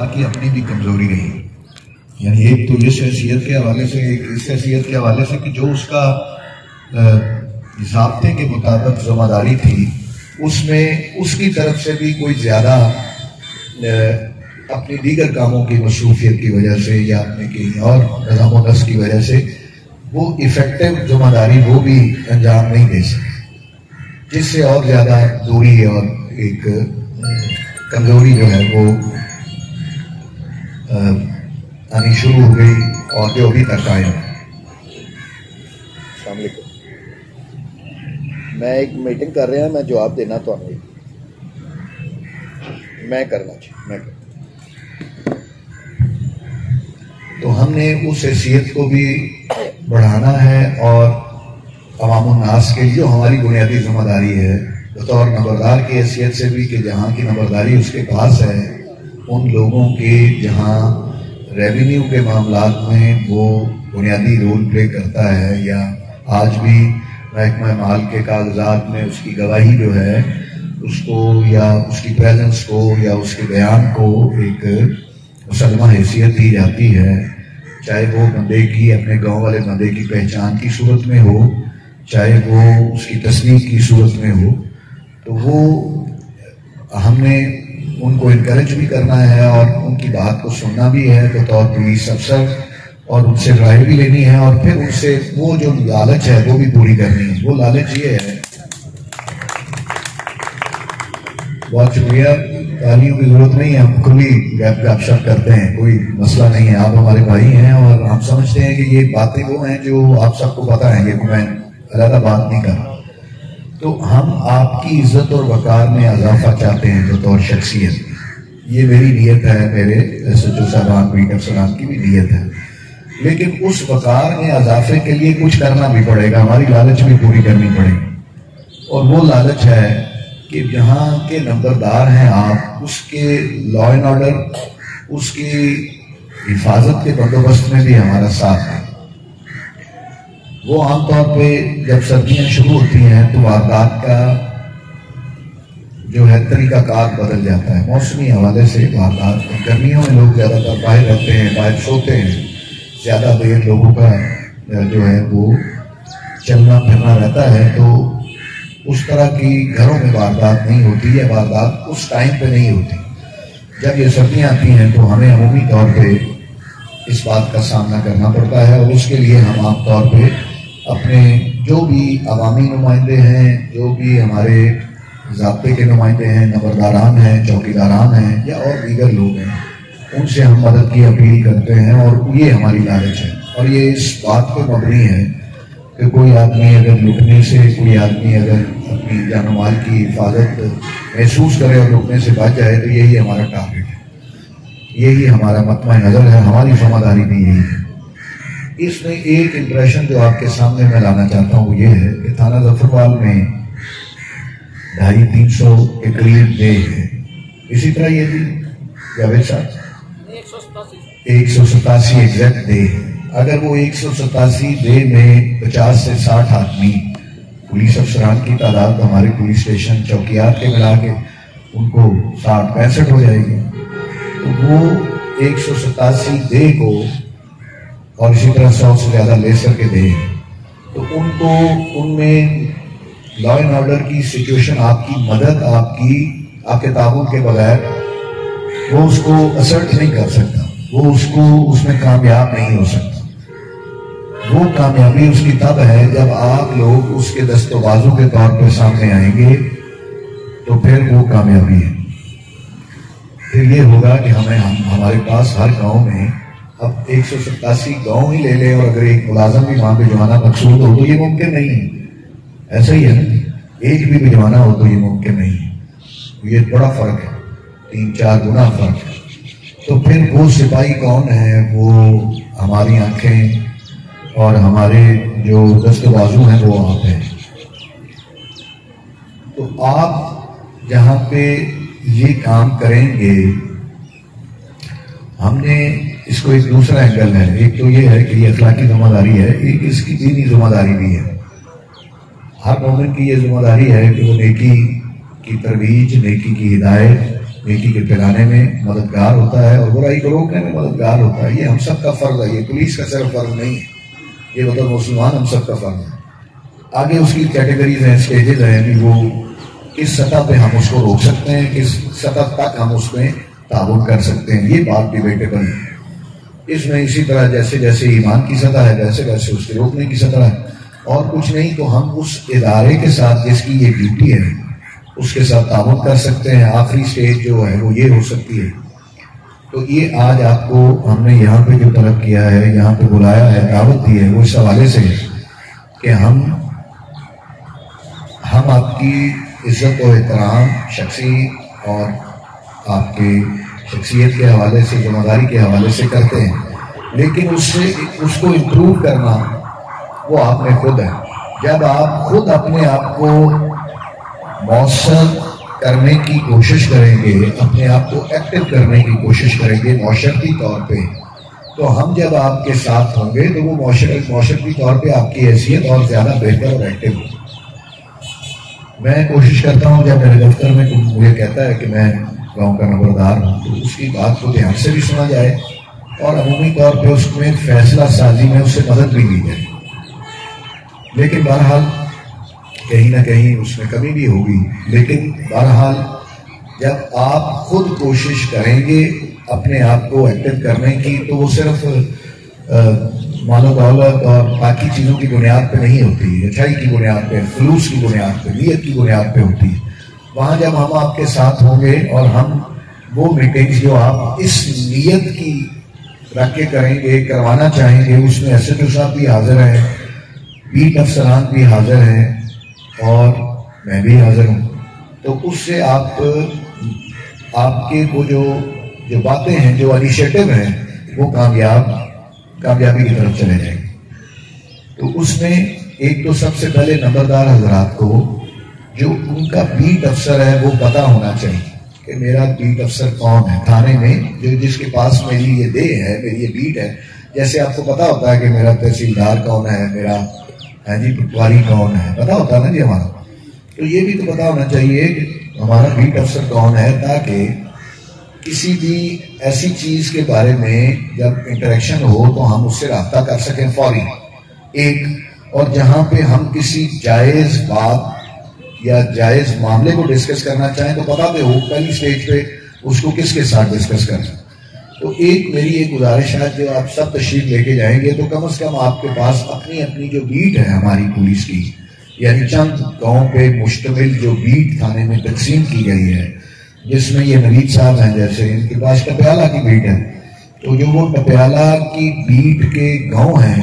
کی اپنی بھی کمزوری رہی، یعنی ایک تو اس حیثیت کے حوالے سے، ایک اس حیثیت کے حوالے سے کہ جو اس کا ضابطے کے مطابق ذمہ داری تھی اس میں اس کی طرف سے بھی کوئی زیادہ اپنی دیگر کاموں کی مصروفیت کی وجہ سے یا اپنے کہیں اور نظام و نسق کی وجہ سے وہ ایفیکٹو ذمہ داری وہ بھی انجام نہیں دے سکے، جس سے اور زیادہ دوری اور ایک کمزوری جو ہے وہ آنی شروع ہو گئی اور جو ابھی تک قائم ہے۔ السلام علیکم، میں ایک میٹنگ کر رہا ہوں، میں جواب دینا تو میں کرنا چاہیے تو ہم نے اس حیثیت کو بھی بڑھانا ہے اور عوام الناس کے لیے ہماری بنیادی ذمہ داری ہے بطور نمبردار کی حیثیت سے بھی کہ جہاں کی نمبرداری اس کے پاس ہے، ان لوگوں کے جہاں ریونیو کے معاملات میں وہ بنیادی رول پلے کرتا ہے یا آج بھی محکمہ مال کے کاغذات میں اس کی گواہی جو ہے اس کو یا اس کی پریزنس کو یا اس کے بیان کو ایک مسلمہ حیثیت دی جاتی ہے، چاہے وہ بندے کی اپنے گاؤں والے بندے کی پہچان کی صورت میں ہو، چاہے وہ اس کی تصنیف کی صورت میں ہو، تو وہ ہم نے ان کو انکریج بھی کرنا ہے اور ان کی بات کو سننا بھی ہے بطور پولیس افسر اور ان سے رائے بھی لینی ہے اور پھر ان سے وہ جو لالچ ہے وہ بھی پوری کرنی ہے۔ وہ لالچ یہ ہے، بہت شکریہ، گالیوں کی ضرورت نہیں ہے، ہم کھلی گپ شپ کرتے ہیں، کوئی مسئلہ نہیں ہے، آپ ہمارے بھائی ہیں اور ہم سمجھتے ہیں کہ یہ باتیں وہ ہیں جو آپ سب کو پتہ ہیں، یہ میں علیحدہ بات نہیں کر رہا۔ تو ہم آپ کی عزت اور وقار میں اضافہ چاہتے ہیں بطور شخصیت، یہ میری نیت ہے، میرے SHO صاحبان بھی افسران کی بھی نیت ہے، لیکن اس وقار میں اضافے کے لیے کچھ کرنا بھی پڑے گا، ہماری لالچ بھی پوری کرنی پڑے گی، اور وہ لالچ ہے کہ جہاں کے نمبردار ہیں آپ، اس کے لا اینڈ آرڈر، اس کی حفاظت کے بندوبست میں بھی ہمارا ساتھ ہے۔ وہ عام طور پہ جب سردیاں شروع ہوتی ہیں تو واردات کا جو ہے طریقہ کار بدل جاتا ہے، موسمی حوالے سے واردات، گرمیوں میں لوگ زیادہ تر باہر رہتے ہیں، باہر سوتے ہیں، زیادہ دیر لوگوں کا جو ہے وہ چلنا پھرنا رہتا ہے، تو اس طرح کی گھروں میں واردات نہیں ہوتی ہے، واردات اس ٹائم پہ نہیں ہوتی۔ جب یہ سردیاں آتی ہیں تو ہمیں عمومی طور پہ اس بات کا سامنا کرنا پڑتا ہے اور اس کے لیے ہم عام طور پہ اپنے جو بھی عوامی نمائندے ہیں، جو بھی ہمارے ضابطے کے نمائندے ہیں، نمبرداران ہیں، چوکیداران ہیں یا اور دیگر لوگ ہیں، ان سے ہم مدد کی اپیل کرتے ہیں، اور یہ ہماری لالچ ہے اور یہ اس بات پہ مبنی ہے کہ کوئی آدمی اگر لٹنے سے، کوئی آدمی اگر اپنی جان و مال کی حفاظت محسوس کرے اور لٹنے سے بچ جائے تو یہی ہمارا ٹارگیٹ ہے، یہی ہمارا مطمع نظر ہے، ہماری ذمہ داری بھی یہی ہے۔ اس میں ایک امپریشن جو آپ کے سامنے میں لانا چاہتا ہوں وہ یہ ہے کہ تھانہ ظفرپال میں 250-300 کے قریب دے ہے، اسی طرح یہ بھی جاوید صاحب 187 ایگزیکٹ دے ہے۔ اگر وہ 187 دے میں 50 سے 60 آدمی پولیس افسران کی تعداد ہمارے پولیس اسٹیشن چوکیات کے ملا کے ان کو 60-65 ہو جائے گی، تو وہ 187 دے کو اور اسی طرح 100 سے زیادہ لیسر کے دے، تو ان کو ان میں لا اینڈ آرڈر کی سچویشن، آپ کی مدد، آپ کے تعاون کے بغیر وہ اس کو اسرٹ نہیں کر سکتا، وہ اس میں کامیاب نہیں ہو سکتا۔ وہ کامیابی اس کی تب ہے جب آپ لوگ اس کے دست و بازو کے طور پر سامنے آئیں گے، تو پھر وہ کامیابی ہے۔ پھر یہ ہوگا کہ ہمارے پاس ہر گاؤں میں اب 187 گاؤں ہی لے لیں اور اگر ایک ملازم بھی وہاں بھجوانا مقصود ہو تو یہ ممکن نہیں ہے، ایسا ہی ہے نا، ایک بھی بھجوانا ہو تو یہ ممکن نہیں ہے، یہ بڑا فرق ہے، 3-4 گنا فرق ہے۔ تو پھر وہ سپاہی کون ہے؟ وہ ہماری آنکھیں اور ہمارے جو دست بازو ہیں وہ آپ ہیں۔ تو آپ جہاں پہ یہ کام کریں گے، ہم نے اس کو ایک دوسرا اینگل ہے، ایک تو یہ ہے کہ یہ اخلاقی ذمہ داری ہے، ایک اس کی دینی ذمہ داری بھی ہے۔ ہر مومن کی یہ ذمہ داری ہے کہ وہ نیکی کی ترویج، نیکی کی ہدایت، نیکی کے پھیلانے میں مددگار ہوتا ہے اور برائی کو روکنے میں مددگار ہوتا ہے. یہ ہم سب کا فرض ہے, یہ پولیس کا صرف فرض نہیں ہے, یہ مطلب مسلمان ہم سب کا فرض ہے. آگے اس کی کیٹیگریز ہیں, اسٹیجز ہیں, کہ وہ کس سطح پہ ہم اس کو روک سکتے ہیں, کس سطح تک ہم اس میں تعاون کر سکتے ہیں. یہ بات ڈیبیٹیبل ہے. اس میں اسی طرح جیسے جیسے ایمان کی سطح ہے ویسے ویسے اس کے روکنے کی سطح ہے, اور کچھ نہیں تو ہم اس ادارے کے ساتھ جس کی یہ ڈیوٹی ہے اس کے ساتھ تعاون کر سکتے ہیں. آخری سٹیج جو ہے وہ یہ ہو سکتی ہے. تو یہ آج آپ کو ہم نے یہاں پہ جو طلب کیا ہے, یہاں پہ بلایا ہے, دعوت دی ہے, وہ اس حوالے سے ہے کہ ہم آپ کی عزت و احترام شخصی اور آپ کے شخصیت کے حوالے سے, ذمہ داری کے حوالے سے کرتے ہیں, لیکن اس کو امپروو کرنا وہ آپ میں خود ہے. جب آپ خود اپنے آپ کو مؤثر کرنے کی کوشش کریں گے, اپنے آپ کو ایکٹیو کرنے کی کوشش کریں گے معاشرتی طور پہ, تو ہم جب آپ کے ساتھ ہوں گے تو وہ معاشرتی طور پہ آپ کی حیثیت اور زیادہ بہتر اور ایکٹیو ہوگی. میں کوشش کرتا ہوں جب میرے دفتر میں کوئی مجھے کہتا ہے کہ میں گاؤں کا نمبردار ہوں تو اس کی بات کو دھیان سے بھی سنا جائے اور عمومی طور پہ اس میں فیصلہ سازی میں اس سے مدد بھی لی جائے. لیکن بہرحال کہیں نہ کہیں اس میں کمی بھی ہوگی, لیکن بہرحال جب آپ خود کوشش کریں گے اپنے آپ کو ایکٹیو کرنے کی تو وہ صرف مال و دولت اور باقی چیزوں کی بنیاد پہ نہیں ہوتی, اچھائی کی بنیاد پہ, خلوص کی بنیاد پہ, نیت کی بنیاد پہ ہوتی ہے. وہاں جب ہم آپ کے ساتھ ہوں گے اور ہم وہ میٹنگز جو آپ اس نیت کی رکھ کے کریں گے, کروانا چاہیں گے, اس میں ایس ایچ او صاحب بھی حاضر ہیں, بیٹ افسران بھی حاضر ہیں اور میں بھی حاضر ہوں, تو اس سے آپ کے وہ جو باتیں ہیں, جو انیشیٹو ہیں, وہ کامیابی کی طرف چلے جائیں گے. تو اس میں ایک تو سب سے پہلے نمبردار حضرات کو جو ان کا بیٹ افسر ہے وہ پتا ہونا چاہیے کہ میرا بیٹ افسر کون ہے تھانے میں, جس کے پاس میری یہ دے ہے, میری یہ بیٹ ہے. جیسے آپ کو پتا ہوتا ہے کہ میرا تحصیلدار کون ہے, میرا پٹواری کون ہے, پتا ہوتا ہے نا جی ہمارا. تو یہ بھی تو پتا ہونا چاہیے کہ ہمارا بیٹ افسر کون ہے, تاکہ کسی بھی ایسی چیز کے بارے میں جب انٹریکشن ہو تو ہم اس سے رابطہ کر سکیں فوری ایک, اور جہاں پہ ہم کسی جائز بات یا جائز معاملے کو ڈسکس کرنا چاہیں تو پتا پہ ہو پہلی سٹیج پہ اس کو کس کے ساتھ ڈسکس کرنا. تو میری ایک گزارش ہے, جو آپ سب تشریف لے کے جائیں گے تو کم از کم آپ کے پاس اپنی جو بیٹ ہے ہماری پولیس کی, یعنی چند گاؤں پہ مشتمل جو بیٹ تھانے میں تقسیم کی گئی ہے, جس میں یہ نوید صاحب ہیں, جیسے ان کے پاس ٹپیالہ کی بیٹ ہے, تو جو وہ ٹپیالہ کی بیٹ کے گاؤں ہیں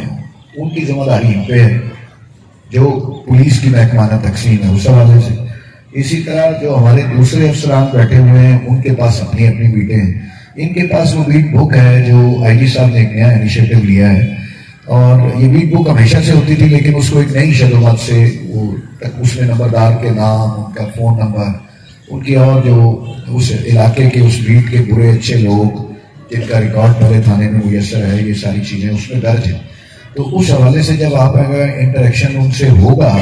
ان کی ذمہ داری ہم پہ ہے, جو پولیس کی محکمانہ تقسیم ہے اس حوالے سے. اسی طرح جو ہمارے دوسرے افسران بیٹھے ہوئے ہیں ان کے پاس اپنی بیٹیں ہیں, ان کے پاس وہ بیٹ بک ہے جو آئی جی صاحب نے ایک نیا انیشیٹو لیا ہے, اور یہ بیٹ بک ہمیشہ سے ہوتی تھی لیکن اس کو ایک نئی شروعات سے اس میں نمبردار کے نام, ان کا فون نمبر, ان کی اور جو اس علاقے کے اس بیٹ کے برے اچھے لوگ جن کا ریکارڈ پہلے تھانے میں میسر ہے, یہ ساری چیزیں اس میں درج ہیں. تو اس حوالے سے جب آپ اگر انٹریکشن ان سے ہوگا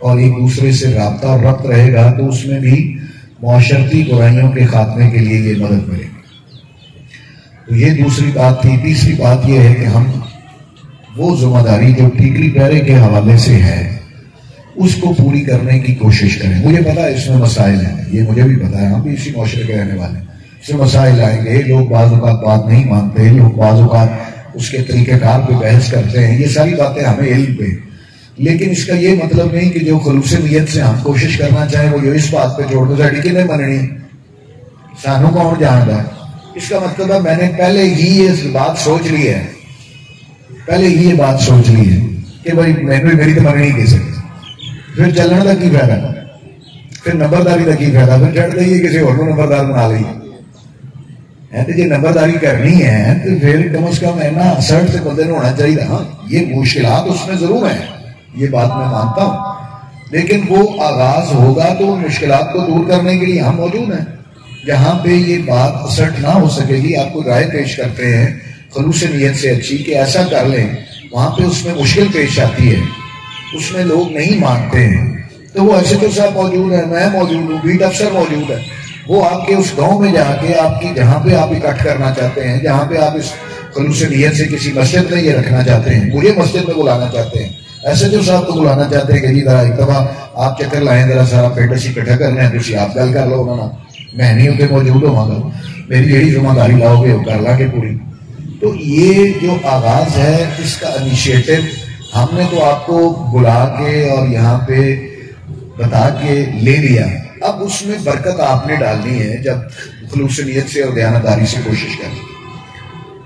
اور ایک دوسرے سے رابطہ اور ربط رہے گا تو اس میں بھی معاشرتی برائیوں کے خاتمے کے لیے یہ مدد ملے گی. تو یہ دوسری بات تھی. تیسری بات یہ ہے کہ ہم وہ ذمہ داری جو ٹیکری پیرے کے حوالے سے ہے اس کو پوری کرنے کی کوشش کریں. مجھے پتا ہے اس میں مسائل ہیں, یہ مجھے بھی پتا ہے, ہم بھی اسی معاشرے کے رہنے والے ہیں. اس میں مسائل آئیں گے, لوگ بعض اوقات بات نہیں مانتے, لوگ بعض اوقات اس کے طریقہ کار پہ بحث کرتے ہیں, یہ ساری باتیں ہمیں علم پہ, لیکن اس کا یہ مطلب نہیں کہ جو خلوص نیت سے ہم کوشش کرنا چاہیں وہ جو اس بات پہ جوڑ دو ساڑی کی نہیں مننی سانو کون جانتا ہے. اس کا مطلب ہے میں نے پہلے ہی یہ بات سوچ لی ہے, کہ بھائی میری تو مننی نہیں سکتی, پھر چلنے کا کی فائدہ, پھر نمبرداری کا کی فائدہ, پھر چڑھ دئیے کسی اور نمبردار بنا لئیے. تو جی نمبرداری کرنی ہے تو پھر کم از کم اینا اثرت سے بندے ہونا چاہیے. ہاں یہ مشکلات اس میں ضرور ہیں, یہ بات میں مانتا ہوں, لیکن وہ آغاز ہوگا تو مشکلات کو دور کرنے کے لیے ہم موجود ہیں. جہاں پہ یہ بات اثرت نہ ہو سکے گی, آپ کو رائے پیش کرتے ہیں خلوص نیت سے اچھی کہ ایسا کر لیں, وہاں پہ اس میں مشکل پیش آتی ہے, اس میں لوگ نہیں مانتے ہیں, تو وہ ایسے تو صاحب موجود ہیں, میں موجود ہوں, بیٹ افسر موجود ہے, وہ آپ کے اس گاؤں میں جا کے آپ کی جہاں پہ آپ اکٹھ کرنا چاہتے ہیں، جہاں پہ آپ اس خلوص نیت سے کسی مسجد میں یہ رکھنا چاہتے ہیں، مجھے مسجد میں بلانا چاہتے ہیں، ایسے جو صاحب کو بلانا چاہتے ہیں کہ جی ذرا ایک دفعہ آپ چکر لائیں، ذرا سارا پیٹ اسی اکٹھا کرنا ہے، تھی آپ گل کر لو، انہوں نے میں نہیں ہوتے موجود ہوا گا، میری یہی ذمہ داری لاؤ گے وہ کر لا کے پوری۔ تو یہ جو آغاز ہے اس کا انیشیٹو ہم نے تو آپ کو بلا کے اور یہاں پہ بتا کے لے لیا، اب اس میں برکت آپ نے ڈالنی ہے جب خلوص نیت سے اور دیانتداری سے کوشش کریں۔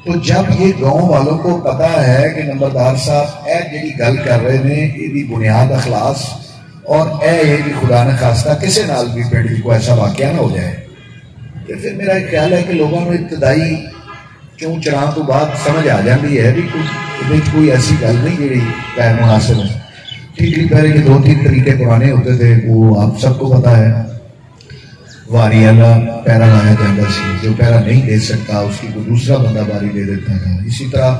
تو جب یہ گاؤں والوں کو پتا ہے کہ نمبردار صاحب اے جی گل کر رہے ہیں یہ بنیاد اخلاص اور اے یہ بھی خدا نہ خواستہ کسے نال بھی پنڈ کو ایسا واقعہ نہ ہو جائے، تو پھر میرا خیال ہے کہ لوگوں نے ابتدائی چون چراں تو بعد سمجھ آ جاتی ہے بھی کوئی ایسی گل نہیں جی غیر مناسب ہے۔ ٹھیک پہلے کے 2-3 طریقے پرانے ہوتے تھے، وہ آپ سب کو پتا ہے، واری والا پیرا لایا جاتا سی، جو پیرا نہیں دے سکتا اس کی کوئی دوسرا بندہ باری دے دیتا تھا۔ اسی طرح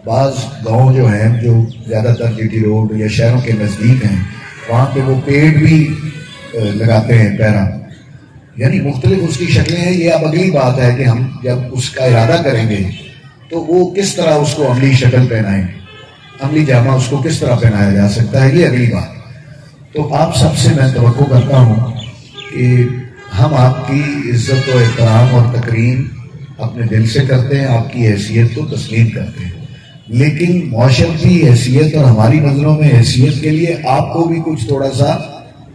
بعض گاؤں جو ہیں جو زیادہ تر جی ٹی روڈ یا شہروں کے نزدیک ہیں وہاں پہ وہ پیڑ بھی لگاتے ہیں پیرا، یعنی مختلف اس کی شکلیں ہیں۔ یہ اب اگلی بات ہے کہ ہم جب اس کا ارادہ کریں گے تو وہ کس طرح اس کو عملی شکل پہنائیں، عملی جامہ اس کو کس طرح پہنایا جا سکتا ہے، یہ اگلی بات۔ تو آپ سب سے میں توقع کرتا ہوں کہ ہم آپ کی عزت و احترام اور تکریم اپنے دل سے کرتے ہیں، آپ کی حیثیت کو تسلیم کرتے ہیں، لیکن معاشرتی حیثیت اور ہماری نظروں میں حیثیت کے لیے آپ کو بھی کچھ تھوڑا سا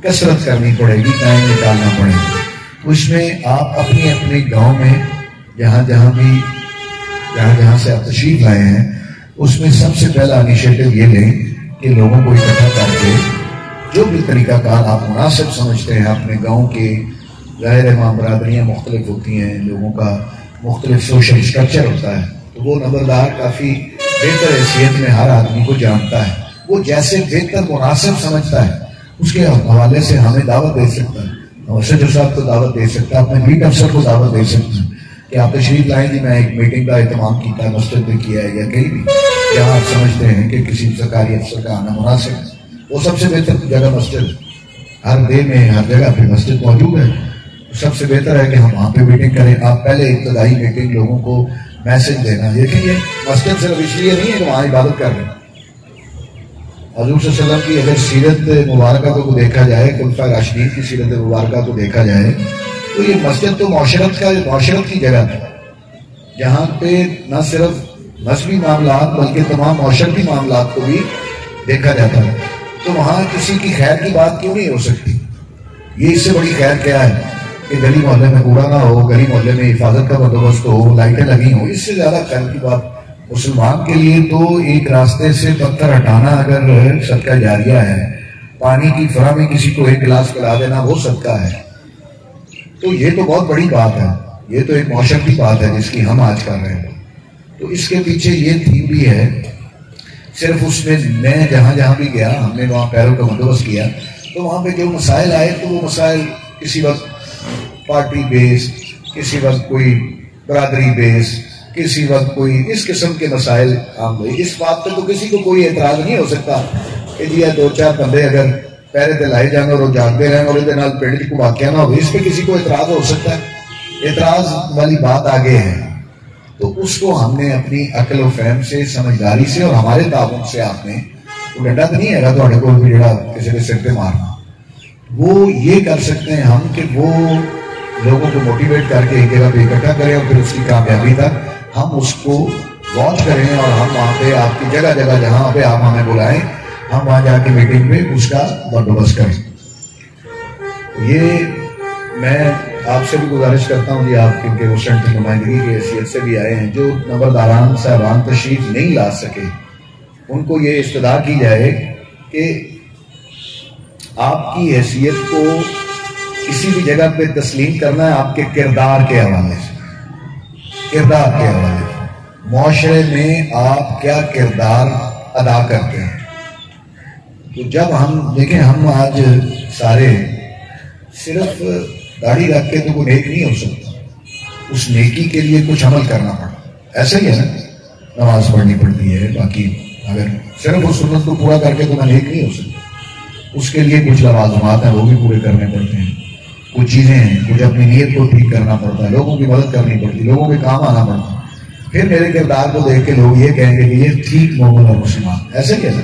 کسرت کرنی پڑے گی، ٹائم نکالنا پڑے گا۔ اس میں آپ اپنے اپنے گاؤں میں جہاں جہاں سے آپ تشریف لائے ہیں اس میں سب سے پہلا انیشیٹو یہ لیں کہ لوگوں کو اکٹھا کر کے جو بھی طریقہ کار آپ مناسب سمجھتے ہیں اپنے گاؤں کے، ظاہر ہے برادریاں مختلف ہوتی ہیں، لوگوں کا مختلف سوشل اسٹرکچر ہوتا ہے، تو وہ نمبردار کافی بہتر حیثیت میں ہر آدمی کو جانتا ہے، وہ جیسے بہتر مناسب سمجھتا ہے اس کے حوالے سے ہمیں دعوت دے سکتا ہے، اور سجر صاحب کو دعوت دے سکتا ہے، اپنے بیٹ افسر کو دعوت دے سکتا ہے کہ آپ تشریف لائیں جی، میں ایک میٹنگ کا اہتمام کیا ہے، مسجد میں کیا ہے یا کہیں بھی جہاں آپ سمجھتے ہیں کہ کسی سرکاری افسر کا آنا مناسب ہے، وہ سب سے بہتر جگہ مسجد، ہر دے میں ہر جگہ پہ مسجد موجود ہے، سب سے بہتر ہے کہ ہم وہاں پہ میٹنگ کریں۔ آپ پہلے ابتدائی میٹنگ لوگوں کو میسج دینا، لیکن یہ مسجد صرف اس لیے نہیں ہے کہ وہاں عبادت کر رہے ہیں۔ حضور صلی اللہ علیہ وسلم کی اگر سیرت مبارکہ کو دیکھا جائے، خلفائے راشدین کی سیرت مبارکہ کو دیکھا جائے تو یہ مسجد تو معاشرت کی جگہ تھی، جہاں پہ نہ صرف مذہبی معاملات بلکہ تمام معاشرتی معاملات کو بھی دیکھا جاتا ہے، تو وہاں کسی کی خیر کی بات کیوں نہیں ہو سکتی؟ یہ اس سے بڑی خیر کیا ہے کہ گلی محلے میں کوڑا نہ ہو، گلی محلے میں حفاظت کا بندوبست ہو، لائٹیں لگی ہوں، اس سے زیادہ خیر کی بات مسلمان کے لیے تو ایک راستے سے پتھر ہٹانا اگر صدقہ جاریہ ہے، پانی کی فراہمی کسی کو ایک گلاس پلا دینا وہ صدقہ ہے، تو یہ تو بہت بڑی بات ہے، یہ تو ایک معاشرتی بات ہے جس کی ہم آج کر رہے ہیں۔ تو اس کے پیچھے یہ تھیم بھی ہے، صرف اس میں جہاں بھی گیا ہم نے وہاں پیروں کا بندوبست کیا، تو وہاں پہ جو مسائل آئے تو وہ مسائل کسی وقت پارٹی بیس، کسی وقت کوئی برادری بیس، کسی وقت کوئی اس قسم کے مسائل عام ہوئے۔ اس بات پہ تو کسی کو کوئی اعتراض نہیں ہو سکتا کہ جی 2-4 بندے اگر پیرے تے لائے جانے اور جاگتے رہے اور یہ پنڈ کو واقعہ نہ ہو، اس پہ کسی کو اعتراض ہو سکتا ہے، اعتراض والی بات آگے ہے، تو اس کو ہم نے اپنی عقل و فہم سے، سمجھداری سے اور ہمارے تعاون سے آپ نے ڈنڈا تو نہیں ہے تھوڑے کو بھی جڑا کسی کے سر پہ مارنا، وہ یہ کر سکتے ہیں ہم کہ وہ لوگوں کو موٹیویٹ کر کے ایک جگہ پہ اکٹھا کریں اور پھر اس کی کامیابی تک ہم اس کو واچ کریں، اور ہم وہاں پہ آپ کی جگہ جہاں پہ آپ ہمیں بلائیں ہم وہاں جا کے میٹنگ میں اس کا بندوبست کریں۔ یہ میں آپ سے بھی گزارش کرتا ہوں جی، آپ کیونکہ وہ سینٹر نمائندگی کی حیثیت سے بھی آئے ہیں، جو نمبرداران صاحبان تشریف نہیں لا سکے ان کو یہ استدعا کی جائے کہ آپ کی حیثیت کو کسی بھی جگہ پہ تسلیم کرنا ہے آپ کے کردار کے حوالے سے، کردار کے حوالے سے، معاشرے میں آپ کیا کردار ادا کرتے ہیں۔ تو جب ہم دیکھیں، ہم آج سارے صرف داڑھی رکھ کے تو کوئی نیک نہیں ہو سکتا، اس نیکی کے لیے کچھ عمل کرنا پڑتا، ایسا ہی ہے نا، نماز پڑھنی پڑتی ہے، باقی اگر صرف اس سنت کو پورا کر کے تو میں نیک نہیں ہو سکتا، اس کے لیے کچھ لوازمات ہیں وہ بھی پورے کرنے پڑتے ہیں۔ کچھ چیزیں ہیں، کچھ اپنی نیت کو ٹھیک کرنا پڑتا ہے، لوگوں کی مدد کرنی پڑتی ہے، لوگوں کے کام آنا پڑتا ہے، پھر میرے کردار کو دیکھ کے لوگ یہ کہیں گے کہ یہ ٹھیک مومن اور مسلمان، ایسے کیسے؟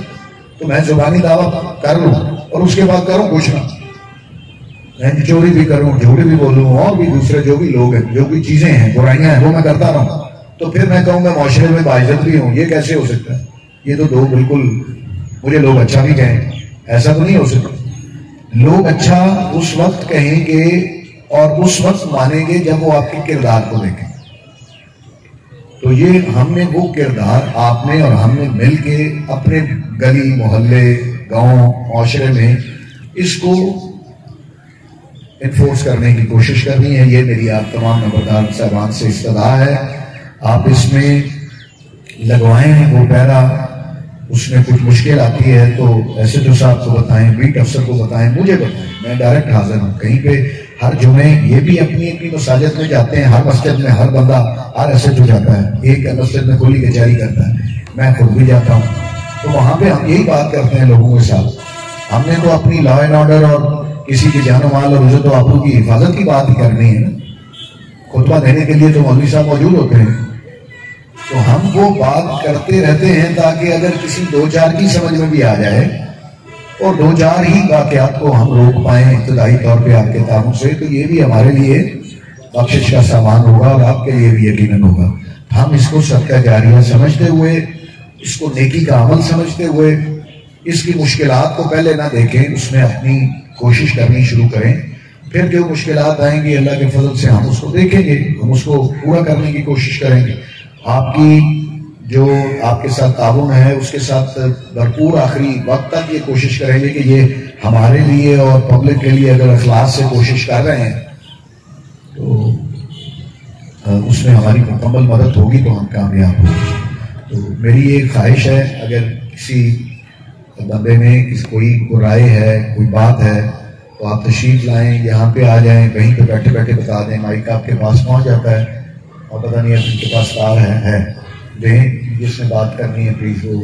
تو میں زبانی دعویٰ کر لوں اور اس کے بعد کروں کچھ نہ، میں چوری بھی کروں، جھوٹ بھی بولوں، اور بھی دوسرے جو بھی لوگ ہیں، جو بھی چیزیں ہیں، برائیاں ہیں، وہ میں کرتا رہوں، تو پھر میں کہوں میں معاشرے میں باعزت بھی ہوں، یہ کیسے ہو سکتا ہے؟ یہ تو دو بالکل، مجھے لوگ اچھا بھی کہیں، ایسا تو نہیں ہو سکتا۔ لوگ اچھا اس وقت کہیں گے اور اس وقت مانیں گے جب وہ آپ کے کردار کو دیکھیں۔ تو یہ ہم نے وہ کردار، آپ نے اور ہم نے مل کے اپنے گلی محلے گاؤں معاشرے میں اس کو انفورس کرنے کی کوشش کرنی ہے۔ یہ میری آپ تمام نمبردار صاحبان سے استدعا ہے، آپ اس میں لگوائیں وہ پیرا، اس میں کچھ مشکل آتی ہے تو ایس ایچ او صاحب کو بتائیں، بیٹ افسر کو بتائیں، مجھے بتائیں، میں ڈائریکٹ حاضر ہوں۔ کہیں پہ ہر جمعے یہ بھی اپنی اپنی مساجد میں جاتے ہیں، ہر مسجد میں ہر بندہ، ہر ایس ایچ او جاتا ہے، ایک مسجد میں کھلی کچہری کرتا ہے، میں خود بھی جاتا ہوں، تو وہاں پہ ہم یہی بات کرتے ہیں لوگوں کے ساتھ۔ ہم نے تو اپنی لا اینڈ آرڈر اور کسی کی جان و مال اور عزت و آبرو کی حفاظت کی بات ہی کرنی ہے نا، خطبہ دینے کے لیے تو مولوی صاحب موجود ہوتے ہیں، تو ہم وہ بات کرتے رہتے ہیں تاکہ اگر کسی دو چار کی سمجھ میں بھی آ جائے اور دو چار ہی واقعات کو ہم روک پائیں ابتدائی طور پہ آپ کے تعاون سے، تو یہ بھی ہمارے لیے بخشش کا سامان ہوگا اور آپ کے لیے بھی یقیناً ہوگا۔ ہم اس کو صدقہ جاریہ سمجھتے ہوئے، اس کو نیکی کا عمل سمجھتے ہوئے، اس کی مشکلات کو پہلے نہ دیکھیں، اس میں اپنی کوشش کرنی شروع کریں، پھر جو مشکلات آئیں گی اللہ کے فضل سے ہم اس کو دیکھیں گے، ہم اس کو پورا کرنے کی کوشش کریں گے۔ آپ کی جو آپ کے ساتھ تعاون ہے اس کے ساتھ بھرپور آخری وقت تک یہ کوشش کریں گے کہ یہ ہمارے لیے اور پبلک کے لیے اگر اخلاص سے کوشش کر رہے ہیں تو اس میں ہماری مکمل مدد ہوگی تو ہم کامیاب ہوں گے۔ تو میری یہ خواہش ہے، اگر کسی بندے میں کوئی رائے ہے، کوئی بات ہے تو آپ تشریف لائیں، یہاں پہ آ جائیں، کہیں پہ بیٹھے بیٹھے بتا دیں، مائک آپ کے پاس پہنچ جاتا ہے، اور پتہ نہیں ہے ان کے پاس کار ہے دیں، جس نے بات کرنی ہے پلیز وہ